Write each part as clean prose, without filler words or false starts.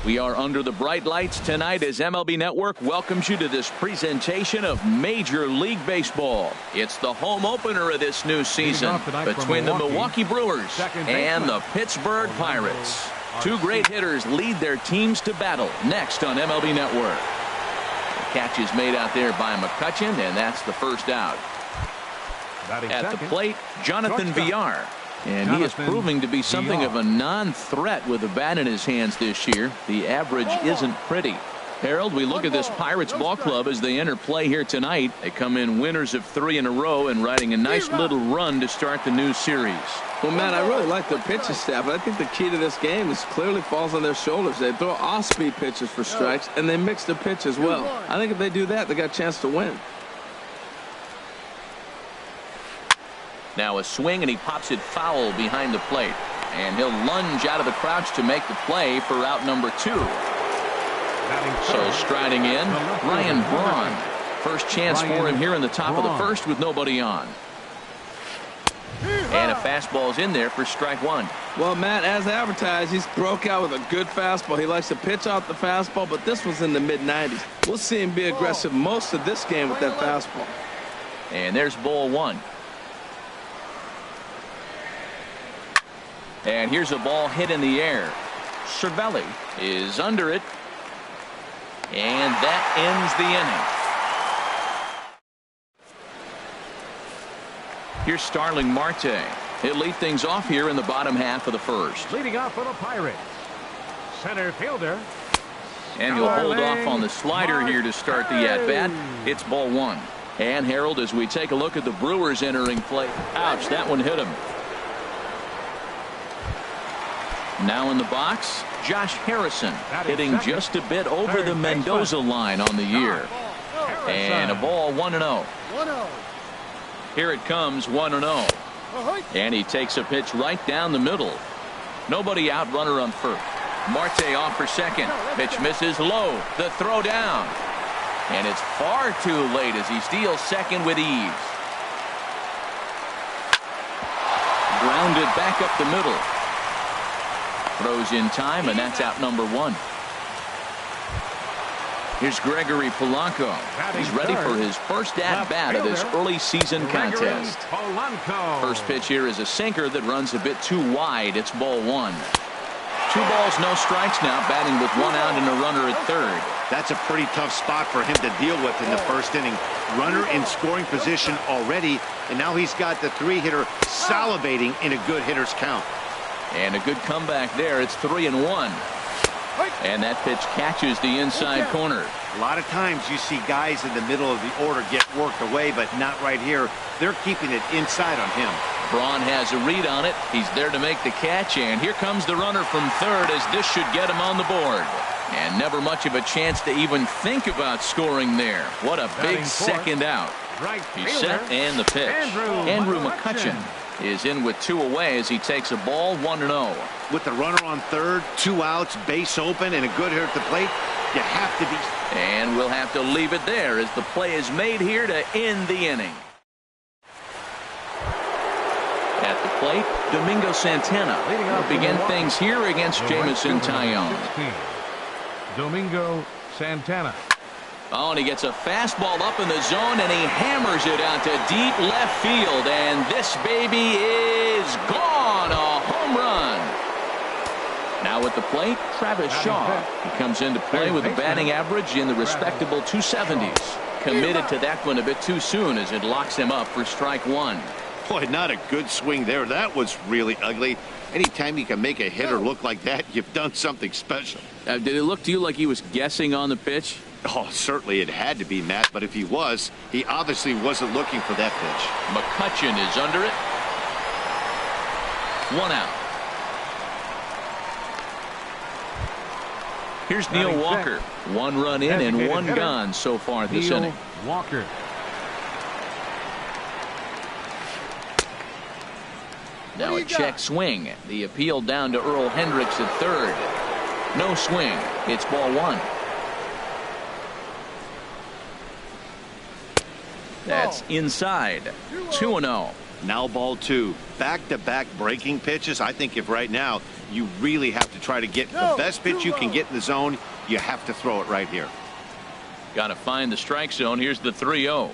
We are under the bright lights tonight as MLB Network welcomes you to this presentation of Major League Baseball. It's the home opener of this new season between the Milwaukee Brewers and the Pittsburgh Pirates. Two great hitters lead their teams to battle next on MLB Network. The catch is made out there by McCutchen, and that's the first out. At the plate, Jonathan Villar. And he is proving to be something of a non-threat with a bat in his hands this year. The average isn't pretty. Harold, we look at this Pirates ball club as they enter play here tonight. They come in winners of 3 in a row and riding a nice little run to start the new series. Well, Matt, I really like their pitching staff, but I think the key to this game is clearly falls on their shoulders. They throw off-speed pitches for strikes, and they mix the pitch as well. I think if they do that, they got a chance to win. Now a swing, and he pops it foul behind the plate. And he'll lunge out of the crouch to make the play for out number 2. So striding in, Ryan Braun. First chance for him here in the top of the first with nobody on. And a fastball's in there for strike 1. Well, Matt, as advertised, he's broke out with a good fastball. He likes to pitch out the fastball, but this was in the mid-90s. We'll see him be aggressive most of this game with that fastball. And there's ball 1. And here's a ball hit in the air. Cervelli is under it. And that ends the inning. Here's Starling Marte. He'll lead things off here in the bottom half of the first. Leading off for the Pirates, center fielder. And he'll hold off on the slider here to start the at-bat. It's ball 1. And Harold, as we take a look at the Brewers entering play. Ouch, that one hit him. Now in the box, Josh Harrison hitting just a bit over the Mendoza line on the year. And a ball 1-0. Here it comes, 1-0. And he takes a pitch right down the middle. Nobody out, runner on first. Marte off for second. Pitch misses low. The throw down. And it's far too late as he steals second with ease. Grounded back up the middle. Throws in time, and that's out number 1. Here's Gregory Polanco. He's ready for his first at-bat of this early season contest. First pitch here is a sinker that runs a bit too wide. It's ball 1. 2 balls, no strikes now, batting with 1 out and a runner at third. That's a pretty tough spot for him to deal with in the first inning. Runner in scoring position already, and now he's got the 3-hitter salivating in a good hitter's count. And a good comeback there. It's 3-1. And that pitch catches the inside corner. A lot of times you see guys in the middle of the order get worked away, but not right here. They're keeping it inside on him. Braun has a read on it. He's there to make the catch, and here comes the runner from third as this should get him on the board. And never much of a chance to even think about scoring there. What a big second out. He's set, and the pitch. Andrew McCutchen is in with 2 away as he takes a ball 1-0. With the runner on third, 2 outs, base open, and a good hitter at the plate, you have to be. And we'll have to leave it there as the play is made here to end the inning. At the plate, Domingo Santana will begin things here against Jameson Taillon. Domingo Santana. Oh, and he gets a fastball up in the zone, and he hammers it out to deep left field. And this baby is gone. A home run. Now at the plate, Travis Shaw. He comes into play with a batting average in the respectable 270s. Committed to that one a bit too soon as it locks him up for strike 1. Boy, not a good swing there. That was really ugly. Anytime you can make a hitter look like that, you've done something special. Did it look to you like he was guessing on the pitch? Oh, certainly it had to be, Matt, but if he was, he obviously wasn't looking for that pitch. McCutchen is under it. 1 out. Here's Neil Walker. 1 run in and 1 gone so far this inning. Walker. Now a check swing. The appeal down to Earl Hendricks at third. No swing. It's ball 1. That's inside. 2-0. Now ball 2. Back-to-back breaking pitches. I think if right now you really have to try to get the best pitch you can get in the zone, you have to throw it right here. Got to find the strike zone. Here's the 3-0.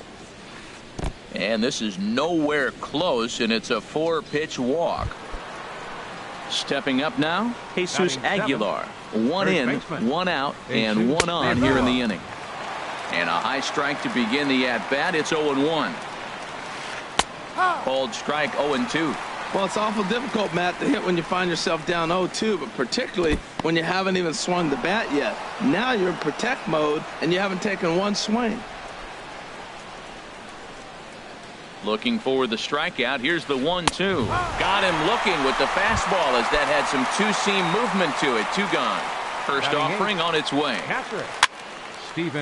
And this is nowhere close, and it's a 4-pitch walk. Stepping up now, Jesus Aguilar. 1 in, 1 out, and 1 on here in the inning. And a high strike to begin the at-bat. It's 0-1. Called strike 0-2. Well, it's awful difficult, Matt, to hit when you find yourself down 0-2, but particularly when you haven't even swung the bat yet. Now you're in protect mode, and you haven't taken one swing. Looking for the strikeout. Here's the 1-2. Got him looking with the fastball as that had some two-seam movement to it. 2 gone. First offering on its way.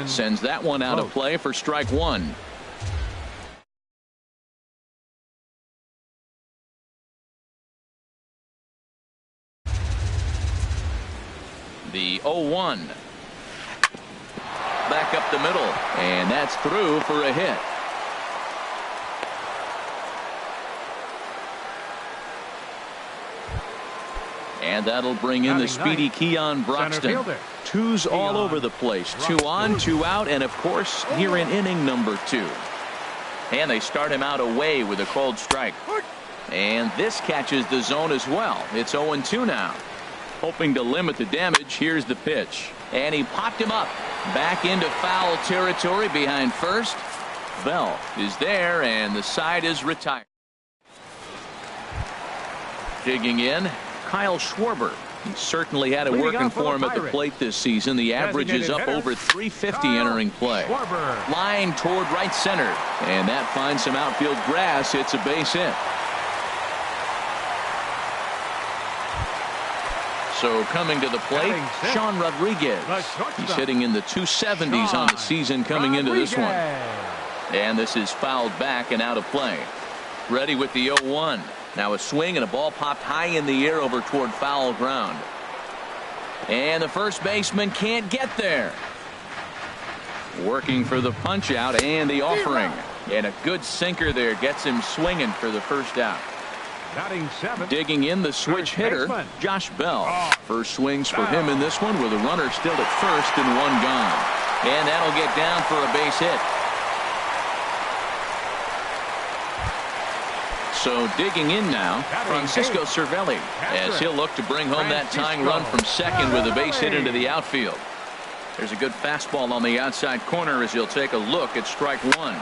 Sends that one out of play for strike 1. The 0-1. Back up the middle, and that's through for a hit. And that'll bring in the speedy Keon Broxton. 2s all over the place. 2 on, 2 out, and of course here in inning number 2. And they start him out away with a called strike. And this catches the zone as well. It's 0-2 now. Hoping to limit the damage. Here's the pitch. And he popped him up. Back into foul territory behind first. Bell is there, and the side is retired. Digging in, Kyle Schwarber. He certainly had it working for him at the plate this season. The average is up over 350 entering play. Line toward right center. And that finds some outfield grass. It's a base hit. So coming to the plate, Sean Rodriguez. He's hitting in the 270s on the season coming into this one. And this is fouled back and out of play. Ready with the 0-1. Now a swing and a ball popped high in the air over toward foul ground. And the first baseman can't get there. Working for the punch out and the offering. And a good sinker there gets him swinging for the first out. Digging in, the switch hitter, Josh Bell. First swings for him in this one with a runner still at first and 1 gone. And that'll get down for a base hit. So digging in now, Francisco Cervelli, as he'll look to bring home that tying run from second with a base hit into the outfield. There's a good fastball on the outside corner as he'll take a look at strike 1.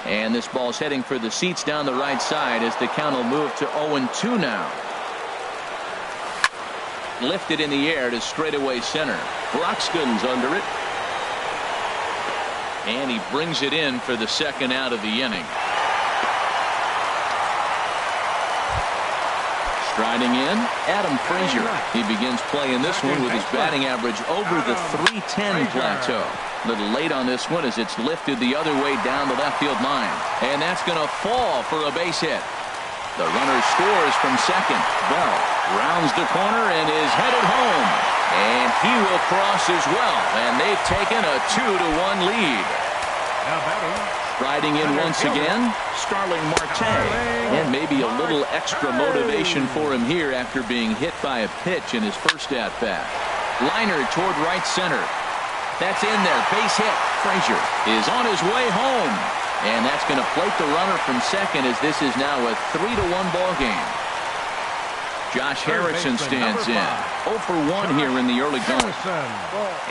And this ball's heading for the seats down the right side as the count will move to 0-2 now. Lifted in the air to straightaway center. Broxton's under it. And he brings it in for the second out of the inning. Striding in, Adam Frazier. He begins playing this one with his batting average over the 310 plateau. A little late on this one as it's lifted the other way down the left field line. And that's going to fall for a base hit. The runner scores from second. Bell rounds the corner and is headed home. And he will cross as well. And they've taken a 2-1 lead. Riding in once again, Starling Marte. And maybe a little extra motivation for him here after being hit by a pitch in his first at-bat. Liner toward right center. That's in there. Base hit. Frazier is on his way home. And that's going to plate the runner from second as this is now a 3-1 ball game. Josh Harrison stands in. 0 for 1 here in the early going.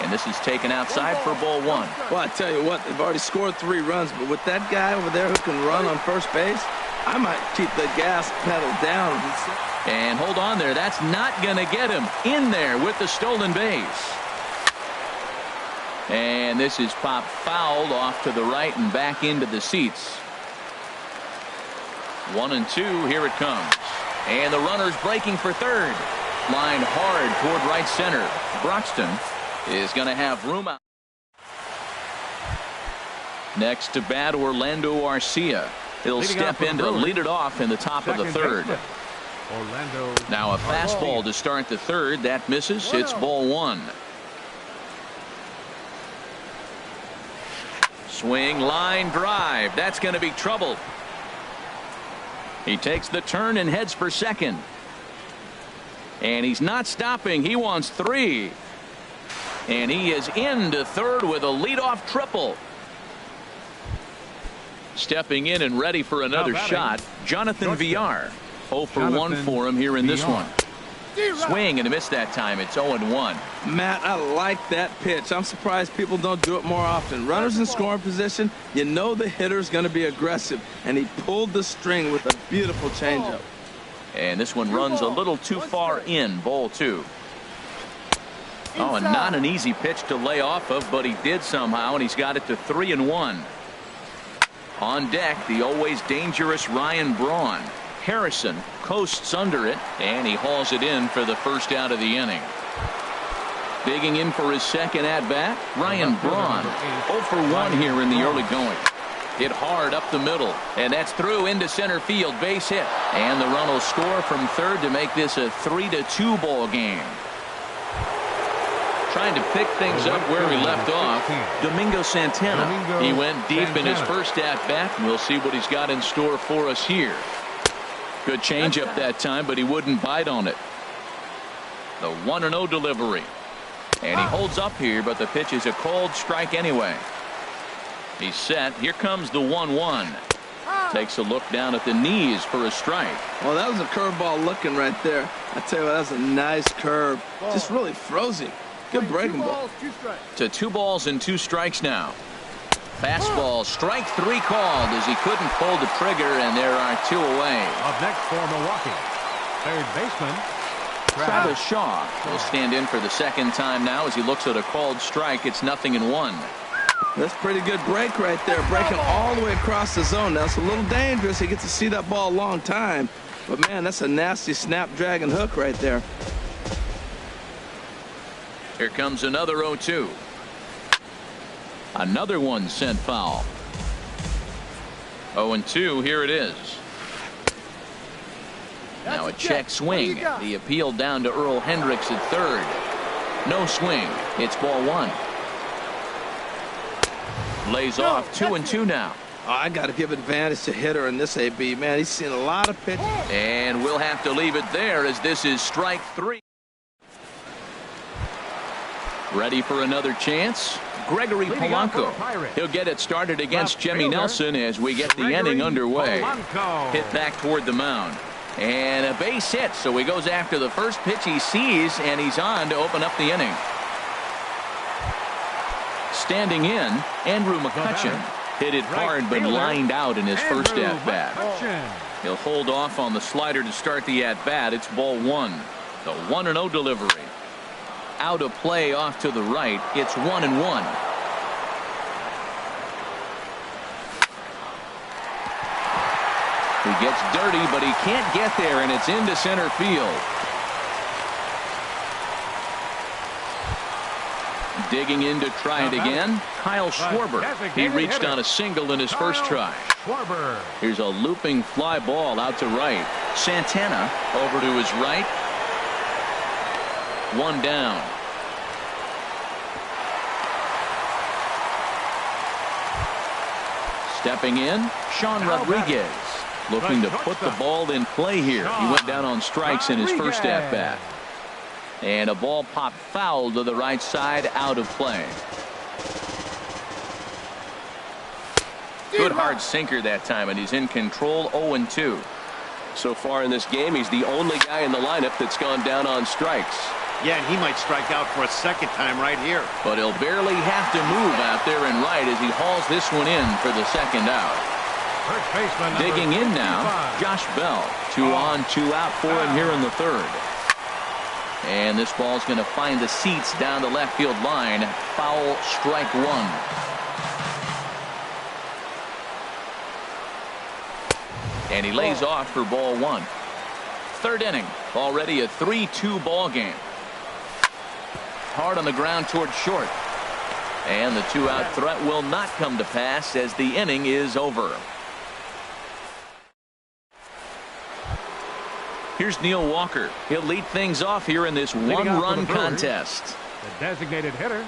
And this is taken outside for ball 1. Well, I tell you what, they've already scored 3 runs, but with that guy over there who can run on first base, I might keep the gas pedal down. And hold on there. That's not going to get him in there with the stolen base. And this is popped fouled off to the right and back into the seats. 1-2. Here it comes. And the runner's breaking for third. Line hard toward right center. Broxton is going to have room out. Next to bat, Orlando Arcia. He'll step in to lead it off in the top of the third. Now a fastball to start the third. That misses. It's ball 1. Swing, line drive. That's going to be trouble. He takes the turn and heads for second. And he's not stopping. He wants 3. And he is into third with a leadoff triple. Stepping in and ready for another shot, Jonathan Villar. 0 for 1 for him here in this one. Swing and a miss that time. It's 0-1. Matt, I like that pitch. I'm surprised people don't do it more often. Runners in scoring position, you know the hitter's going to be aggressive, and he pulled the string with a beautiful changeup. And this one runs a little too far in. Ball 2. Oh, and not an easy pitch to lay off of, but he did somehow, and he's got it to 3-1. On deck, the always dangerous Ryan Braun. Harrison coasts under it, and he hauls it in for the first out of the inning. Digging in for his second at-bat, Ryan Braun. 0 for 1 here in the early going. Hit hard up the middle, and that's through into center field. Base hit, and the run will score from third to make this a 3-2 ball game. Trying to pick things up where he left off, Domingo Santana. He went deep in his first at-bat, and we'll see what he's got in store for us here. Good changeup that time, but he wouldn't bite on it. The 1-0 delivery. And he holds up here, but the pitch is a called strike anyway. He's set. Here comes the 1-1. Takes a look down at the knees for a strike. Well, that was a curveball looking right there. I tell you what, that was a nice curve. Just really froze him. Good breaking ball. To 2 balls and 2 strikes now. Fastball, strike 3 called as he couldn't pull the trigger, and there are 2 away. Up next for Milwaukee, third baseman Travis Shaw will stand in for the second time now as he looks at a called strike. It's 0-1. That's a pretty good break right there, breaking all the way across the zone. Now, it's a little dangerous. He gets to see that ball a long time, but man, that's a nasty snap-dragon hook right there. Here comes another 0-2. Another one sent foul. 0-2. Here it is. Now a check swing. The appeal down to Earl Hendricks at third. No swing. It's ball 1. Lays off 2-2 now. Oh, I got to give advantage to hitter in this AB. Man, he's seen a lot of pitches. And we'll have to leave it there as this is strike 3. Ready for another chance? Gregory Polanco. He'll get it started against Jimmy Nelson as we get the inning underway. Hit back toward the mound. And a base hit, so he goes after the first pitch he sees, and he's on to open up the inning. Standing in, Andrew McCutchen. Hit it hard but lined out in his first at-bat. He'll hold off on the slider to start the at-bat. It's ball 1. The 1-0 delivery. Out of play off to the right. It's 1-1. He gets dirty, but he can't get there, and it's into center field. Digging in to try it again, Kyle Schwarber. He reached on a single in his first try. Here's a looping fly ball out to right. Santana over to his right. 1 down. Stepping in, Sean Rodriguez. Looking to put the ball in play here. He went down on strikes in his first at-bat. And a ball popped foul to the right side, out of play. Good hard sinker that time, and he's in control. 0-2. So far in this game, he's the only guy in the lineup that's gone down on strikes. Yeah, and he might strike out for a second time right here. But he'll barely have to move out there and right as he hauls this one in for the second out. Digging in now, Josh Bell. 2 on, 2 out for him here in the third. And this ball's going to find the seats down the left field line. Foul, strike 1. And he lays off for ball 1. Third inning, already a 3-2 ball game. Hard on the ground toward short. And the 2-out threat will not come to pass as the inning is over. Here's Neil Walker. He'll lead things off here in this one-run contest. The designated hitter,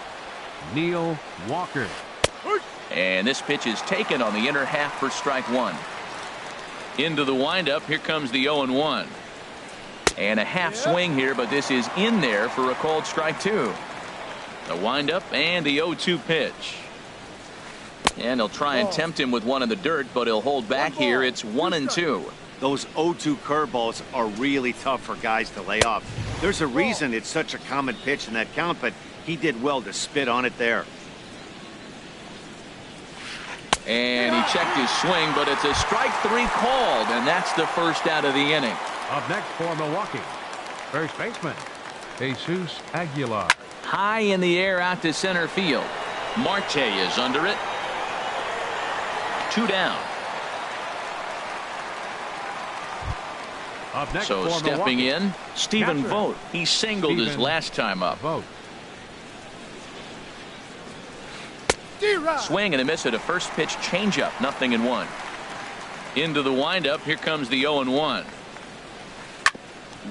Neil Walker. And this pitch is taken on the inner half for strike 1. Into the windup. Here comes the 0-1. And a half swing here, but this is in there for a called strike two. The windup and the 0-2 pitch. And he'll try and tempt him with one in the dirt, but he'll hold back here. It's 1-2. Those 0-2 curveballs are really tough for guys to lay off. There's a reason it's such a common pitch in that count, but he did well to spit on it there. And he checked his swing, but it's a strike three called, and that's the first out of the inning. Up next for Milwaukee, first baseman, Jesus Aguilar. High in the air out to center field. Marte is under it. 2 down. Up next So for stepping Milwaukee, in, Stephen catcher, Vogt. He singled his Stephen last time up. Vogt. Swing and a miss at a first pitch changeup. 0-1. Into the windup. Here comes the 0-1.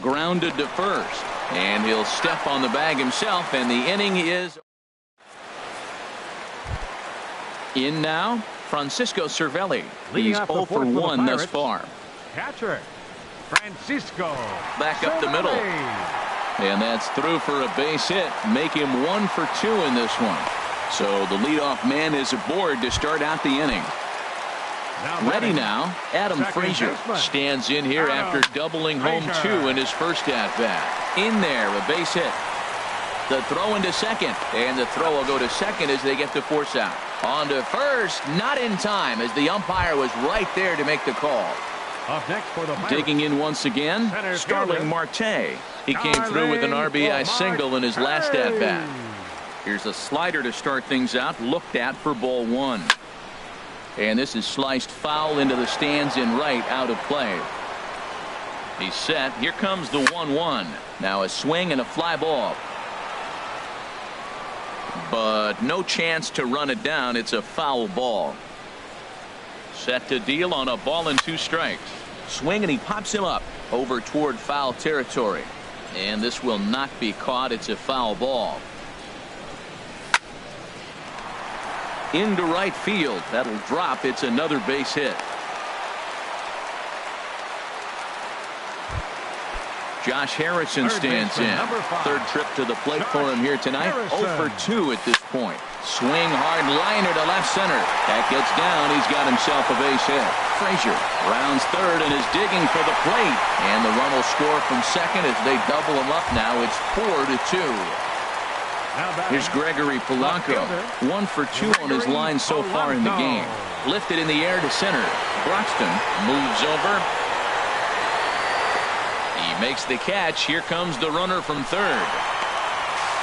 Grounded to first. And he'll step on the bag himself. And the inning is in now. Francisco Cervelli. Leading He's off the 0 for fourth for the 1 thus Pirates. far. Catcher, Francisco. Back up the middle. Cervelli. And that's through for a base hit. Make him 1 for 2 in this one. So the leadoff man is aboard to start out the inning. Ready now, Adam second Frazier baseman. stands in here after doubling home Frazier. 2 in his first at-bat. In there, a base hit. The throw into second, and the throw will go to second as they get the force out. On to first, not in time, as the umpire was right there to make the call. Up next for the Pirates. Digging in once again, Center Starling fielder. Marte. He came through with an RBI single in his last at-bat. Here's a slider to start things out, looked at for ball 1. And this is sliced foul into the stands in right, out of play. He's set. Here comes the 1-1. Now a swing and a fly ball. But no chance to run it down. It's a foul ball. Set to deal on a ball and 2 strikes. Swing and he pops him up over toward foul territory. And this will not be caught. It's a foul ball. Into right field. That'll drop. It's another base hit. Josh Harrison stands in. Third trip to the plate for him here tonight. 0 for 2 at this point. Swing hard liner to left center. That gets down. He's got himself a base hit. Frazier rounds third and is digging for the plate. And the run will score from second as they double him up now. It's 4-2. Here's Gregory Polanco. 1 for 2 on his line so far in the game. Lifted in the air to center. Broxton moves over. He makes the catch. Here comes the runner from third.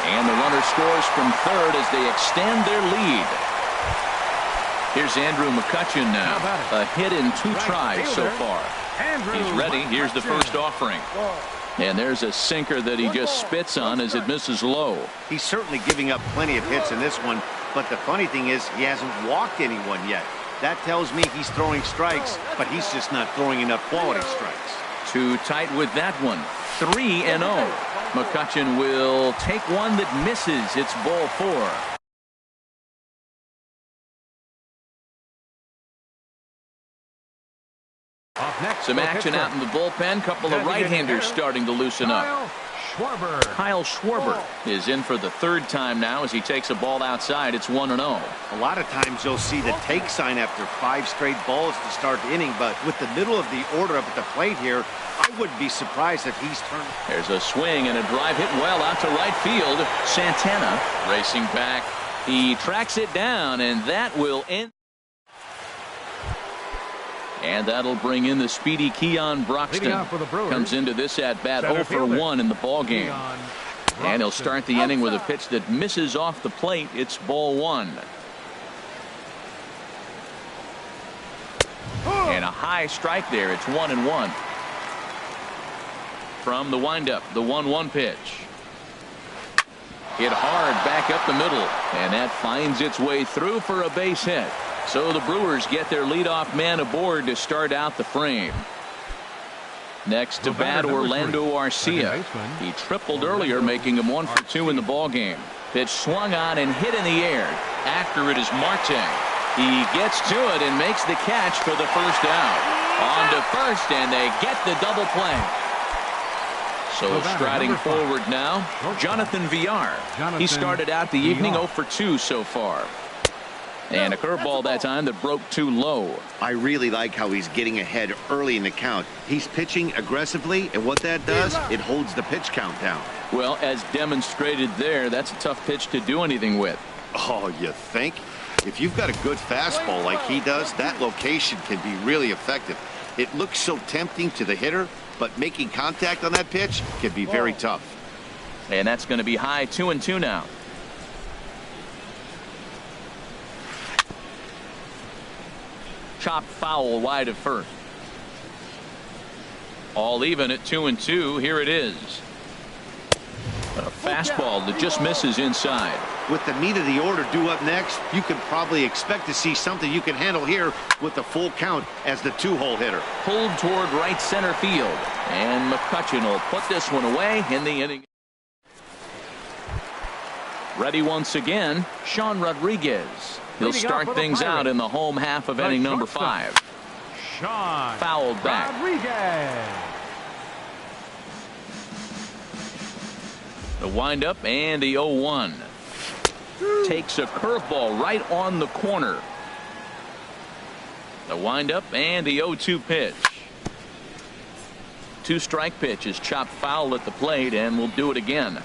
And the runner scores from third as they extend their lead. Here's Andrew McCutchen now. A hit in 2 tries so far. He's ready. Here's the first offering. And there's a sinker that he just spits on as it misses low. He's certainly giving up plenty of hits in this one, but the funny thing is he hasn't walked anyone yet. That tells me he's throwing strikes, but he's just not throwing enough quality strikes. Too tight with that one. 3-0. McCutchen will take one that misses. It's ball 4. Some action out in the bullpen. Couple of right-handers starting to loosen up. Kyle Schwarber is in for the 3rd time now as he takes a ball outside. It's 1-0. A lot of times you'll see the take sign after 5 straight balls to start the inning, but with the middle of the order up at the plate here, I wouldn't be surprised if he's turned. There's a swing and a drive hit well out to right field. Santana racing back. He tracks it down, and that will end. And that'll bring in the speedy Keon Broxton. Comes into this at bat 0 for 1 in the ball game. And he'll start the inning with a pitch that misses off the plate. It's ball 1. And a high strike there. It's 1-1. From the windup, the 1-1 pitch. Hit hard back up the middle. And that finds its way through for a base hit. So the Brewers get their leadoff man aboard to start out the frame. Next to bat, Orlando Arcia. He tripled earlier, making him 1 for 2 in the ball game. Pitch swung on and hit in the air. After it is Marte. He gets to it and makes the catch for the first out. On to first, and they get the double play. So striding forward now, Jonathan Villar. He started out the evening 0 for 2 so far. And a curveball that time that broke too low. I really like how he's getting ahead early in the count. He's pitching aggressively, and what that does, it holds the pitch count down. Well, as demonstrated there, that's a tough pitch to do anything with. Oh, you think? If you've got a good fastball like he does, that location can be really effective. It looks so tempting to the hitter, but making contact on that pitch can be very tough. And that's going to be high 2-2 now. Chopped foul wide of first. All even at 2-2. Here it is. A fastball that just misses inside. With the meat of the order due up next, you can probably expect to see something you can handle here with the full count as the 2-hole hitter. Pulled toward right center field. And McCutcheon will put this one away in the inning. Ready once again, Sean Rodriguez. He'll start things out in the home half of inning number 5. Sean Fouled back. Rodriguez. The windup and the 0-1. Takes a curveball right on the corner. The windup and the 0-2 pitch. 2-strike pitch is chopped foul at the plate, and will do it again.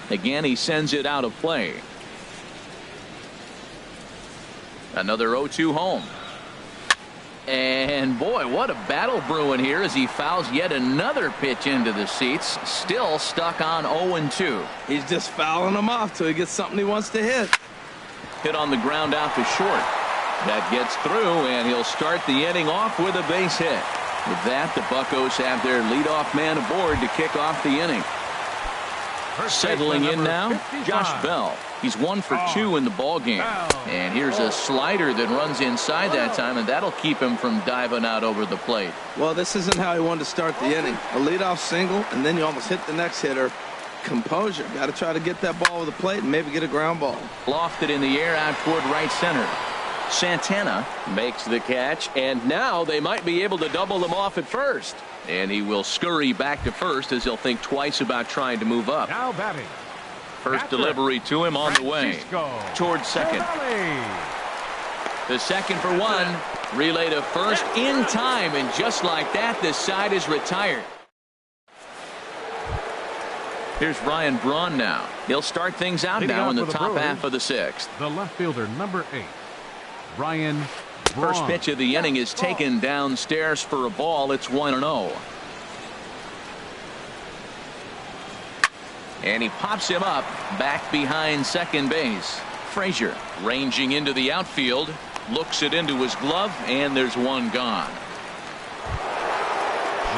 Again, he sends it out of play. Another 0-2 home. And boy, what a battle brewing here as he fouls yet another pitch into the seats. Still stuck on 0-2. He's just fouling them off till he gets something he wants to hit. Hit on the ground out to short. That gets through, and he'll start the inning off with a base hit. With that, the Buccos have their leadoff man aboard to kick off the inning. Settling in now, 55. Josh Bell. He's 1 for 2 in the ball game. And here's a slider that runs inside that time, and that'll keep him from diving out over the plate. Well, this isn't how he wanted to start the inning. A leadoff single, and then you almost hit the next hitter. Composure. Got to try to get that ball over the plate and maybe get a ground ball. Lofted in the air out toward right center. Santana makes the catch, and now they might be able to double them off at first. And he will scurry back to first as he'll think twice about trying to move up. Now batting. First delivery to him on the way. Towards second. The second for 1. Relay to first in time, and just like that, this side is retired. Here's Ryan Braun now. He'll start things out now in the top half of the 6th. The left fielder, number 8, Ryan Braun. First pitch of the inning is taken downstairs for a ball. It's 1-0. And he pops him up back behind second base. Frazier ranging into the outfield, looks it into his glove, and there's one gone.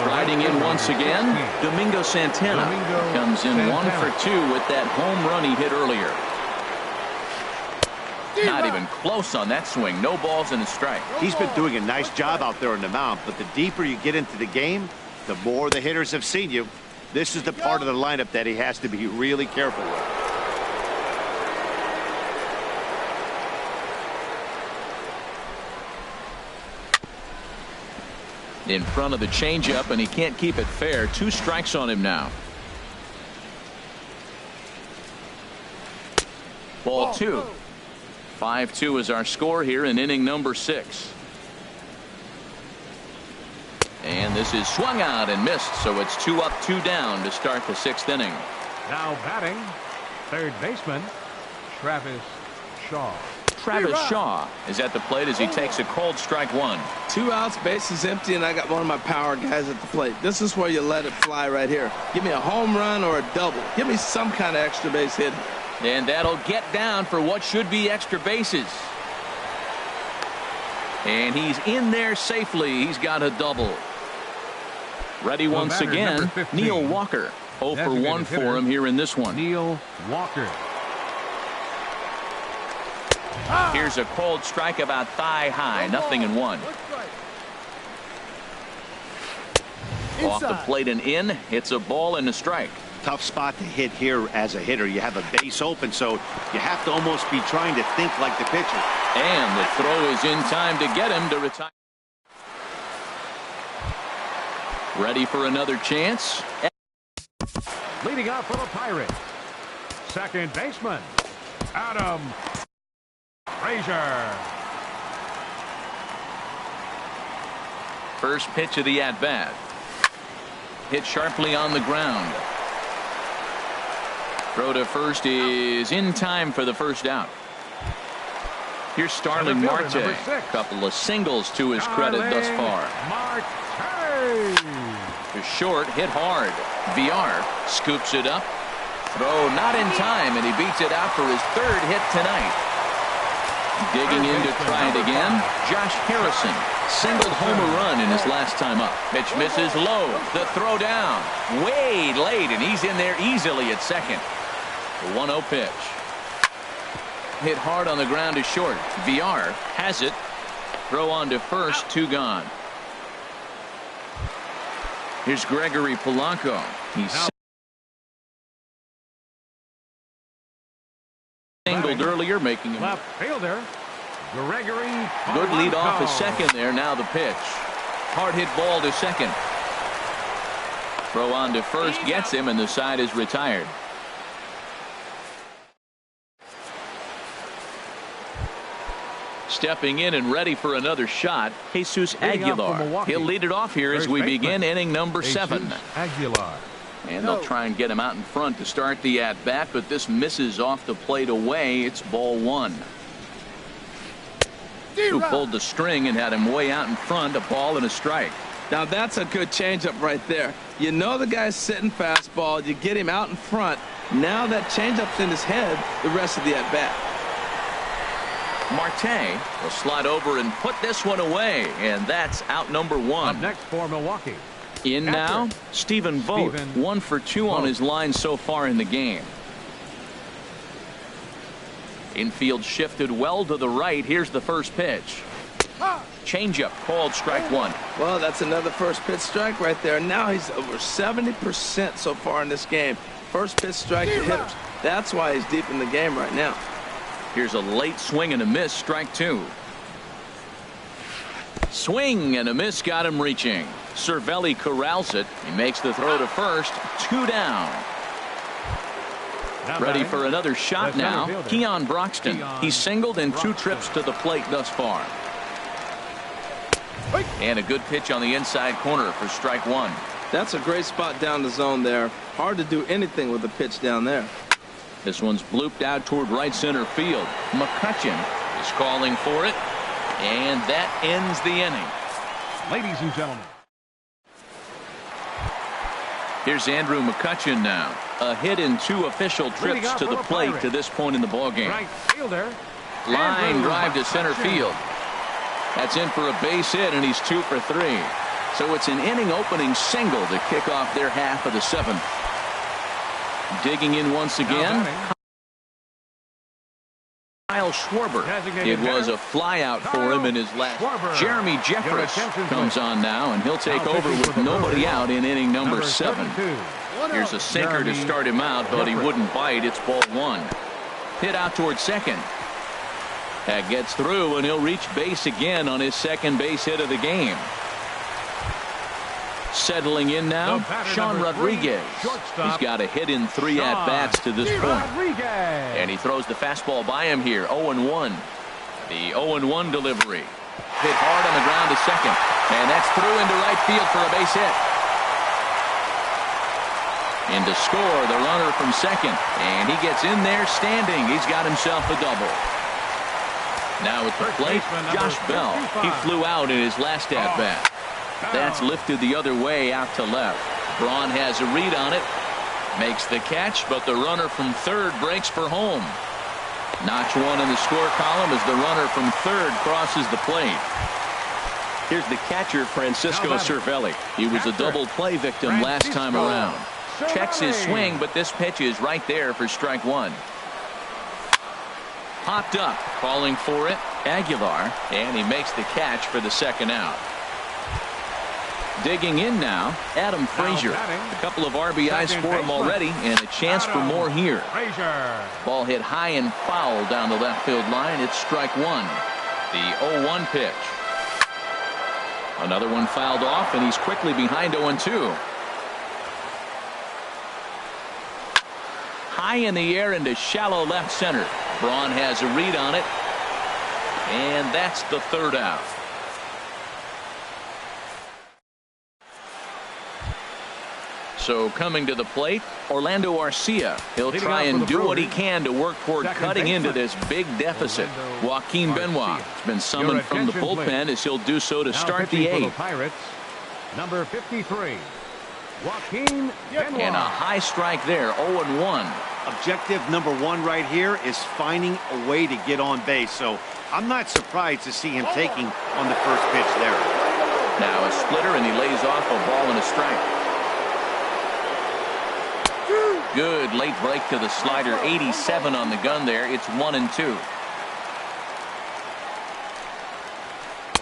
Riding in once again, Domingo Santana comes in 1 for 2 with that home run he hit earlier. Not even close on that swing. No balls and a strike. He's been doing a nice job out there on the mound, but the deeper you get into the game, the more the hitters have seen you. This is the part of the lineup that he has to be really careful with. In front of the changeup, and he can't keep it fair. 2 strikes on him now. Ball 2. 5-2 is our score here in inning number 6. And this is swung out and missed, so it's 2 up, 2 down to start the 6th inning. Now batting, third baseman, Travis Shaw. Travis Shaw is at the plate as he takes a cold strike 1. 2 outs, bases empty, and I got one of my power guys at the plate. This is where you let it fly right here. Give me a home run or a double. Give me some kind of extra base hit. And that'll get down for what should be extra bases. And he's in there safely. He's got a double. Ready once again, Neil Walker. 0 for 1 for him here in this one. Neil Walker. Here's a cold strike about thigh high. 0-1. Off the plate and in. It's a ball and a strike. tough spot to hit here as a hitter. You have a base open, so you have to almost be trying to think like the pitcher. And the throw is in time to get him to retire. Ready for another chance. Leading off for the Pirates, second baseman, Adam Frazier. First pitch of the at-bat. Hit sharply on the ground. Throw to first is in time for the first out. Here's Starling Marte. Couple of singles to his credit thus far. To short, hit hard. VR scoops it up. Throw not in time, and he beats it out for his third hit tonight. Digging in to try it again. Josh Harrison singled home run in his last time up. Pitch misses low. The throw down. Way late, and he's in there easily at second. The 1-0 pitch. Hit hard on the ground to short. VR has it. Throw on to first. 2 gone. Here's Gregory Polanco. He's singled earlier, making him left fielder Gregory Polanco. Good lead off a second there. Now the pitch. Hard hit ball to second. Throw on to first gets him, and the side is retired. Stepping in and ready for another shot, Jesus Aguilar. He'll lead it off here as we begin inning number 7. Aguilar. And they'll try and get him out in front to start the at-bat, but this misses off the plate away. It's ball 1. Who pulled the string and had him way out in front, a ball and a strike. Now that's a good changeup right there. You know the guy's sitting fastball. You get him out in front. Now that changeup's in his head the rest of the at-bat. Marte will slide over and put this one away, and that's out number 1. Up next for Milwaukee. In now, Stephen Vogt, 1 for 2 on his line so far in the game. Infield shifted well to the right. Here's the first pitch. Changeup called strike 1. Well, that's another first pitch strike right there. Now he's over 70% so far in this game. First pitch strike to hitters. That's why he's deep in the game right now. Here's a late swing and a miss, strike 2. Swing and a miss got him reaching. Cervelli corrals it. He makes the throw to first. 2 down. Ready for another shot now. Keon Broxton. He's singled in 2 trips to the plate thus far. And a good pitch on the inside corner for strike 1. That's a great spot down the zone there. Hard to do anything with the pitch down there. This one's blooped out toward right center field. McCutchen is calling for it, and that ends the inning. Ladies and gentlemen. Here's Andrew McCutchen now. A hit in 2 official trips to the plate to this point in the ballgame. Right fielder. Line drive to center field. That's in for a base hit, and he's 2 for 3. So it's an inning opening single to kick off their half of the 7th. Digging in once again, Kyle Schwarber. It was a fly out for him in his last. Jeremy Jeffress comes on now, and he'll take over with nobody out in inning number 7. Here's a sinker to start him out, but he wouldn't bite. It's ball 1. Hit out towards second. That gets through, and he'll reach base again on his second base hit of the game. Settling in now, Sean Rodriguez. He's got a hit in 3 at-bats to this point. And he throws the fastball by him here, 0-1. The 0-1 delivery. Hit hard on the ground to second. And that's through into right field for a base hit. In to score, the runner from second. And he gets in there standing. He's got himself a double. Now at the plate, Josh Bell. He flew out in his last at-bat. That's lifted the other way out to left. Braun has a read on it. Makes the catch, but the runner from third breaks for home. Notch 1 in the score column as the runner from third crosses the plate. Here's the catcher, Francisco Cervelli. He was a double play victim last time around. Checks his swing, but this pitch is right there for strike 1. Popped up, calling for it, Aguilar, and he makes the catch for the second out. Digging in now, Adam Frazier. A couple of RBIs for him already, and a chance for more here. Ball hit high and foul down the left field line. It's strike one. The 0-1 pitch. Another one fouled off, and he's quickly behind 0-2. High in the air into shallow left center. Braun has a read on it, and that's the third out. So coming to the plate, Orlando Arcia. He'll try and do what he can to work toward cutting into this big deficit. Joaquin Benoit has been summoned from the bullpen as he'll do so to start the eighth. Pirates, number 53, Joaquin Benoit. And a high strike there, 0-1. Objective number one right here is finding a way to get on base. So I'm not surprised to see him taking on the first pitch there. Now a splitter, and he lays off a ball and a strike. Good late break to the slider. 87 on the gun there. It's 1-2.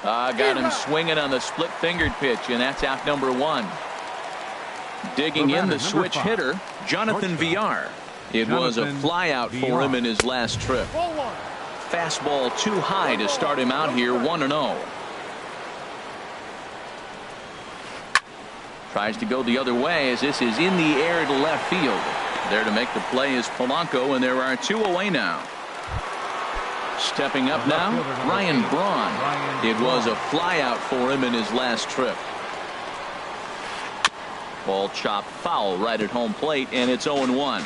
Got him swinging on the split-fingered pitch, and that's out number one. Digging in the switch hitter, Jonathan Villar. It was a flyout for him in his last trip. Fastball too high to start him out here, 1-0. Tries to go the other way as this is in the air to left field. There to make the play is Polanco, and there are two away now. Stepping up now, Ryan Braun. It was a flyout for him in his last trip. Ball chopped foul right at home plate, and it's 0-1.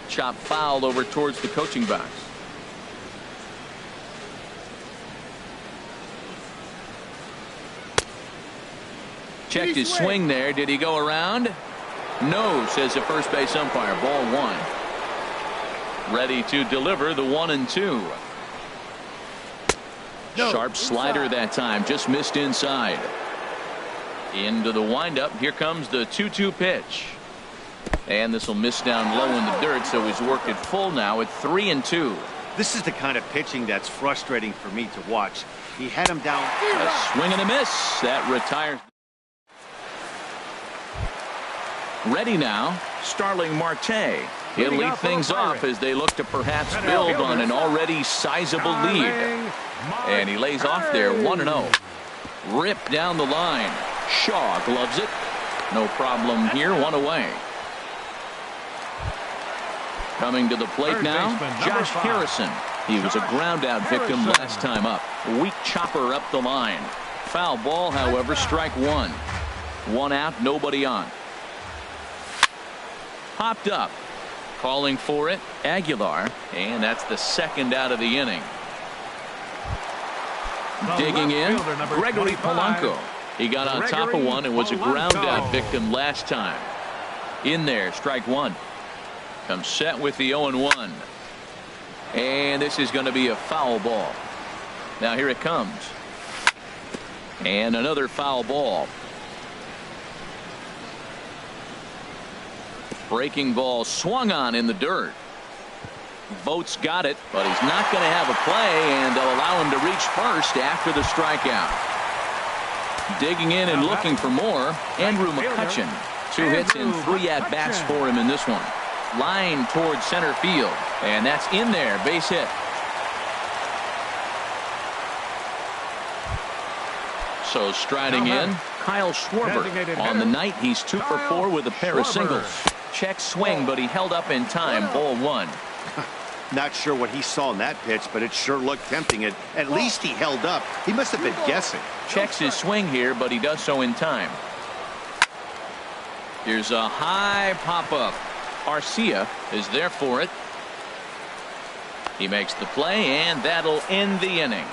Chopped foul over towards the coaching box. Checked his swing there. Did he go around? No, says the first base umpire. Ball one. Ready to deliver the 1-2. Sharp slider that time. Just missed inside. Into the windup. Here comes the 2-2 pitch. And this will miss down low in the dirt, so he's worked it full now at 3-2. This is the kind of pitching that's frustrating for me to watch. He had him down. A swing and a miss. That retires. Ready now, Starling Marte. He'll lead things off as they look to perhaps build on an already sizable lead. And he lays off there, 1-0. Ripped down the line. Shaw gloves it. No problem here, one away. Coming to the plate now, Josh Harrison. He was a ground out victim last time up. Weak chopper up the line. Foul ball, however, strike one. One out, nobody on. Popped up. Calling for it, Aguilar, and that's the second out of the inning. Digging in, Gregory Polanco. He got on top of one and was a ground out victim last time. In there, strike one. Comes set with the 0-1. And this is going to be a foul ball. Now here it comes. And another foul ball. Breaking ball swung on in the dirt. Vogt's got it, but he's not going to have a play, and they'll allow him to reach first after the strikeout. Digging in and looking for more, Andrew McCutchen. 2 hits and 3 at-bats for him in this one. Line towards center field, and that's in there, base hit. So striding in, Kyle Schwarber. On the night, he's 2 for 4 with a pair of singles. Check swing, but he held up in time. Ball one. Not sure what he saw in that pitch, but it sure looked tempting. At least he held up. He must have been guessing. Checks his swing here, but he does so in time. Here's a high pop-up. Arcia is there for it. He makes the play, and that'll end the inning.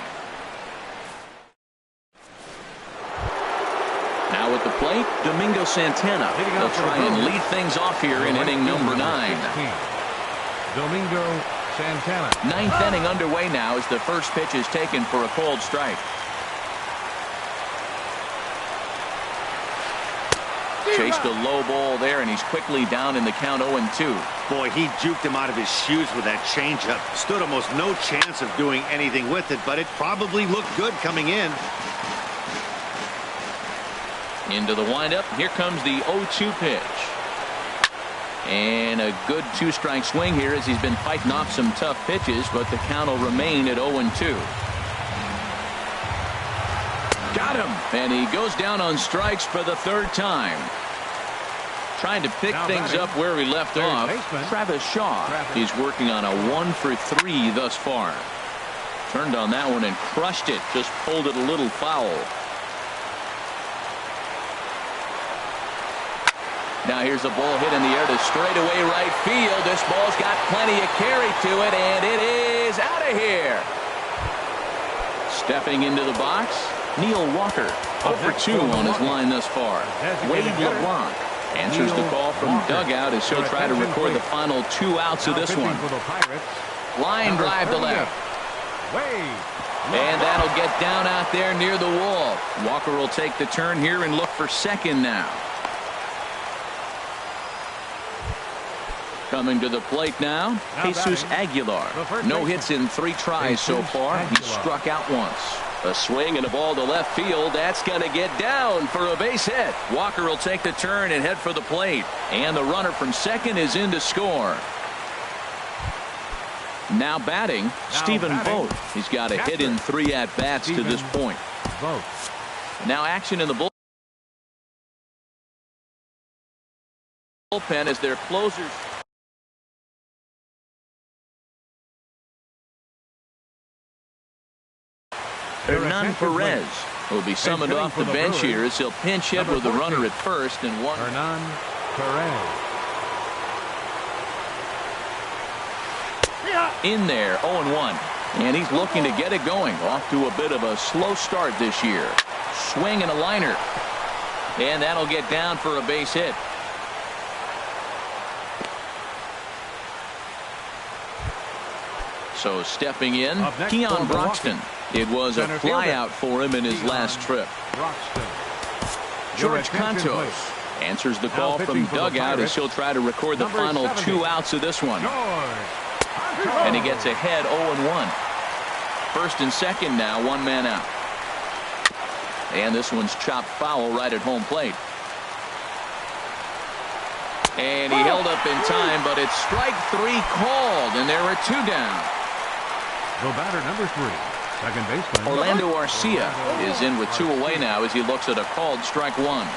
Now at the plate, Domingo Santana. They'll try and lead things off here in inning number 9. Domingo Santana. 9th inning underway now as the first pitch is taken for a called strike. Chased a low ball there, and he's quickly down in the count 0-2. Boy, he juked him out of his shoes with that changeup. Stood almost no chance of doing anything with it, but it probably looked good coming in. Into the windup. Here comes the 0-2 pitch. And a good two-strike swing here as he's been fighting off some tough pitches, but the count will remain at 0-2. Got him. And he goes down on strikes for the third time. Trying to pick things up where we left off. Travis Shaw. He's working on a 1-for-3 thus far. Turned on that one and crushed it. Just pulled it a little foul. Now here's a ball hit in the air to straightaway right field. This ball's got plenty of carry to it, and it is out of here. Stepping into the box, Neil Walker. 0-for-2 on his line thus far. Wade LeBlanc answers the call from dugout as he'll try to record the final 2 outs of this one. Line drive to left. And that'll get down out there near the wall. Walker will take the turn here and look for second now. Coming to the plate now, Jesus Aguilar. No hits in 3 tries so far. He struck out once. A swing and a ball to left field. That's going to get down for a base hit. Walker will take the turn and head for the plate. And the runner from second is in to score. Now batting, Stephen Vogt. He's got a hit in 3 at-bats to this point. Now action in the bullpen as their closers. Hernan Perez will be summoned off the bench here as he'll pinch hit with the runner at first and one. Hernan Perez. In there, 0-1. And he's looking to get it going. Off to a bit of a slow start this year. Swing and a liner. And that'll get down for a base hit. So stepping in, Keon Broxton. It was a flyout for him in his last trip. George Cantos answers the call from dugout as he'll try to record the final 2 outs of this one. And he gets ahead 0-1. First and second now, 1 man out. And this one's chopped foul right at home plate. And he held up in time, but it's strike 3 called, and there are 2 down. The batter number 3. Second baseman Orlando Arcia is in with 2 away now as he looks at a called strike 1.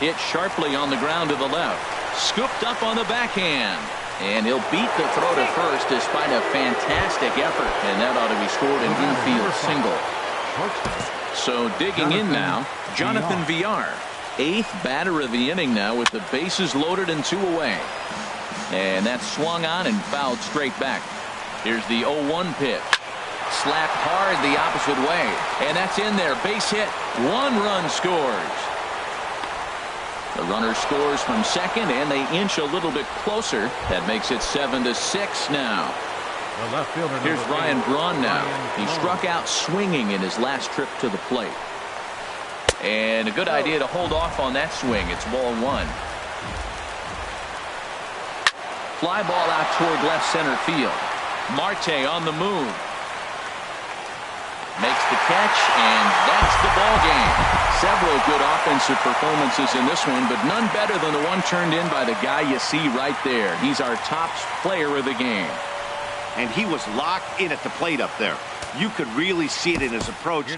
Hit sharply on the ground to the left. Scooped up on the backhand. And he'll beat the throw to first despite a fantastic effort. And that ought to be scored an infield single. So digging in now, Jonathan Villar. 8th batter of the inning now with the bases loaded and 2 away. And that's swung on and fouled straight back. Here's the 0-1 pitch. Slapped hard the opposite way. And that's in there. Base hit. 1 run scores. The runner scores from second, and they inch a little bit closer. That makes it 7-6 now. The left fielder. Here's Ryan Braun now. He struck out swinging in his last trip to the plate. And a good idea to hold off on that swing. It's ball 1. Fly ball out toward left center field. Marte on the move. Makes the catch, and that's the ball game. Several good offensive performances in this one, but none better than the one turned in by the guy you see right there. He's our top player of the game. And he was locked in at the plate up there. You could really see it in his approach.